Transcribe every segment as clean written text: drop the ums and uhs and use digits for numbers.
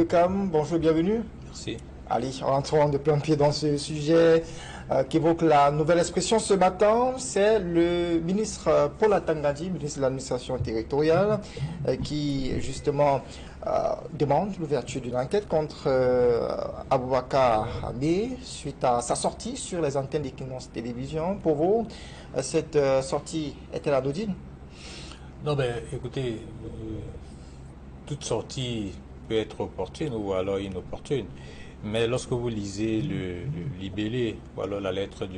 Bekam, bonjour, bienvenue. Merci. Allez, rentrons de plein pied dans ce sujet qu'évoque la nouvelle expression ce matin. C'est le ministre Paul Atangadi, ministre de l'administration territoriale, qui justement demande l'ouverture d'une enquête contre Aboubakar Hamé suite à sa sortie sur les antennes d'Equinox Télévision. Pour vous, cette sortie est-elle anodine? Non, ben écoutez, toute sortie peut être opportune ou alors inopportune. Mais lorsque vous lisez le libellé ou alors la lettre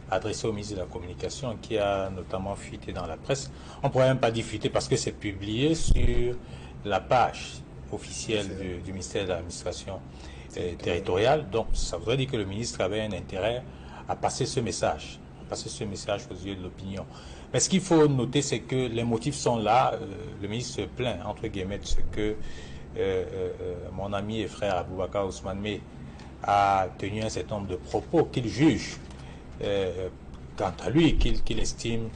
adressée au ministre de la Communication qui a notamment fuité dans la presse, on ne pourrait même pas dire fuité parce que c'est publié sur la page officielle du ministère de l'Administration territoriale. Donc ça voudrait dire que le ministre avait un intérêt à passer ce message, aux yeux de l'opinion. Mais ce qu'il faut noter, c'est que les motifs sont là. Le ministre se plaint, entre guillemets, de ce que mon ami et frère Aboubakar Ousmane Meh a tenu un certain nombre de propos qu'il juge, quant à lui, qu'il estime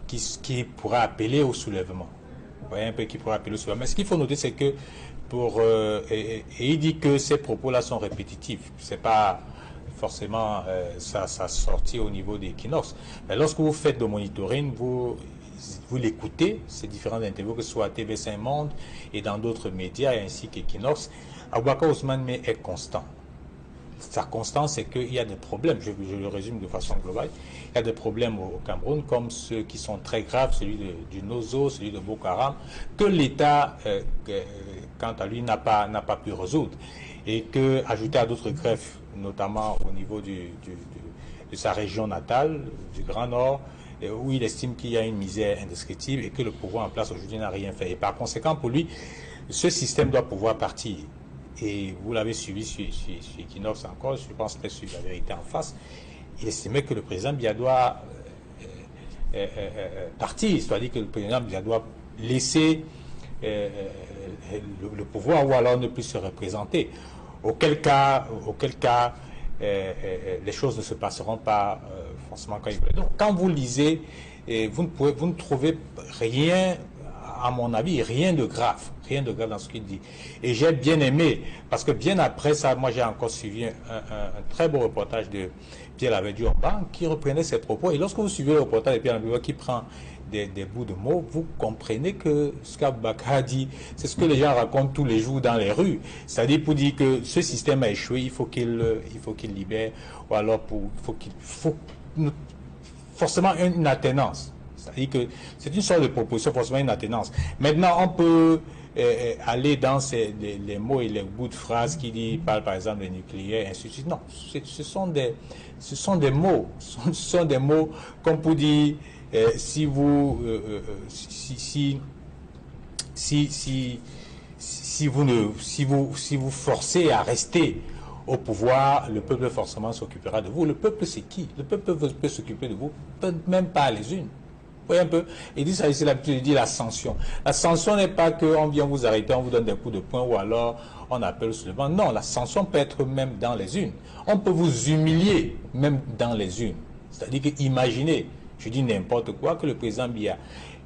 qui pourra appeler au soulèvement. Vous voyez un peu qui pourra appeler au soulèvement. Mais ce qu'il faut noter, c'est que et il dit que ces propos-là sont répétitifs. C'est pas forcément sa sortie au niveau d'Equinox. Mais lorsque vous faites de monitoring, vous l'écoutez, ces différentes interviews, que ce soit à TV5 Monde et dans d'autres médias, ainsi qu'Equinox, Aboubakar Ousmane Meh est constant. Sa constance, c'est qu'il y a des problèmes, je le résume de façon globale, il y a des problèmes au Cameroun, comme ceux qui sont très graves, celui du Nozo, celui de Boko Haram, que l'État, quant à lui, n'a pas pu résoudre. Et que, ajouté à d'autres greffes, notamment au niveau de sa région natale, du Grand Nord, où il estime qu'il y a une misère indescriptible et que le pouvoir en place aujourd'hui n'a rien fait. Et par conséquent, pour lui, ce système doit pouvoir partir. Et vous l'avez suivi sur Equinox encore, je pense que sur La Vérité en face, il estimait que le président Biya doit partir, c'est-à-dire que le président Biya doit laisser le pouvoir ou alors ne plus se représenter. Auquel cas les choses ne se passeront pas forcément quand il veut. Donc, quand vous lisez, vous ne trouvez rien, à mon avis, rien de grave dans ce qu'il dit. Et j'ai bien aimé, parce que bien après ça, moi j'ai encore suivi un très beau reportage de Pierre Laverdy-Omban qui reprenait ses propos. Et lorsque vous suivez le reportage de Pierre Laverdy-Omban qui prend des bouts de mots, vous comprenez que ce qu'Aboubakar a dit, c'est ce que les gens racontent tous les jours dans les rues. C'est-à-dire pour dire que ce système a échoué, il faut qu'il libère, ou alors il faut forcément une attenance. C'est-à-dire que c'est une sorte de proposition, forcément une attenance. Maintenant, on peut aller dans les mots et les bouts de phrases qui parlent par exemple de nucléaire, ainsi de suite. Non, ce sont des mots. Ce sont des mots comme pour dire si vous forcez à rester au pouvoir, le peuple forcément s'occupera de vous. Le peuple, c'est qui? Le peuple peut s'occuper de vous, même pas les unes. Vous voyez un peu? Il dit ça ici, l'habitude de dire la sanction. La sanction n'est pas qu'on vient vous arrêter, on vous donne des coups de poing ou alors on appelle le soulèvement. Non, la sanction peut être même dans les unes. On peut vous humilier même dans les unes. C'est-à-dire que imaginez, je dis n'importe quoi, que le président Biya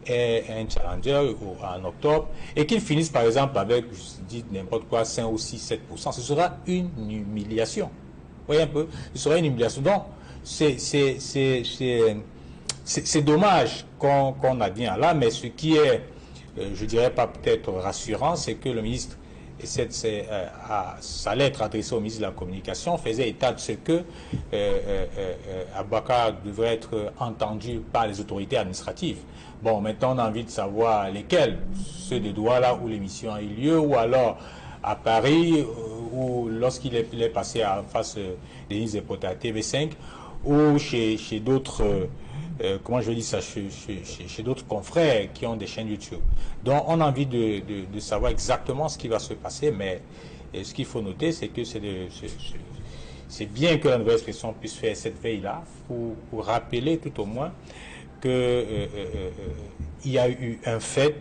est un challenger en octobre et qu'il finisse par exemple avec, je dis n'importe quoi, 5 ou 6, 7%. Ce sera une humiliation. Vous voyez un peu? Ce sera une humiliation. Donc, c'est dommage qu'on a bien là, mais ce qui est, je dirais pas peut-être rassurant, c'est que le ministre, sa lettre adressée au ministre de la Communication faisait état de ce que Aboubakar devrait être entendu par les autorités administratives. Bon, maintenant on a envie de savoir lesquelles, ceux de Douala où l'émission a eu lieu, ou alors à Paris, ou lorsqu'il est passé en face des Denise Epota à TV5, ou chez d'autres... comment je dis ça, chez d'autres confrères qui ont des chaînes YouTube. Donc on a envie de savoir exactement ce qui va se passer, mais ce qu'il faut noter, c'est que c'est bien que la nouvelle expression puisse faire cette veille-là, pour rappeler tout au moins qu'il y a eu un fait,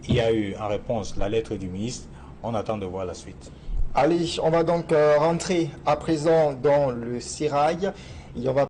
il y a eu en réponse la lettre du ministre, on attend de voir la suite. Allez, on va donc rentrer à présent dans le sérail et on va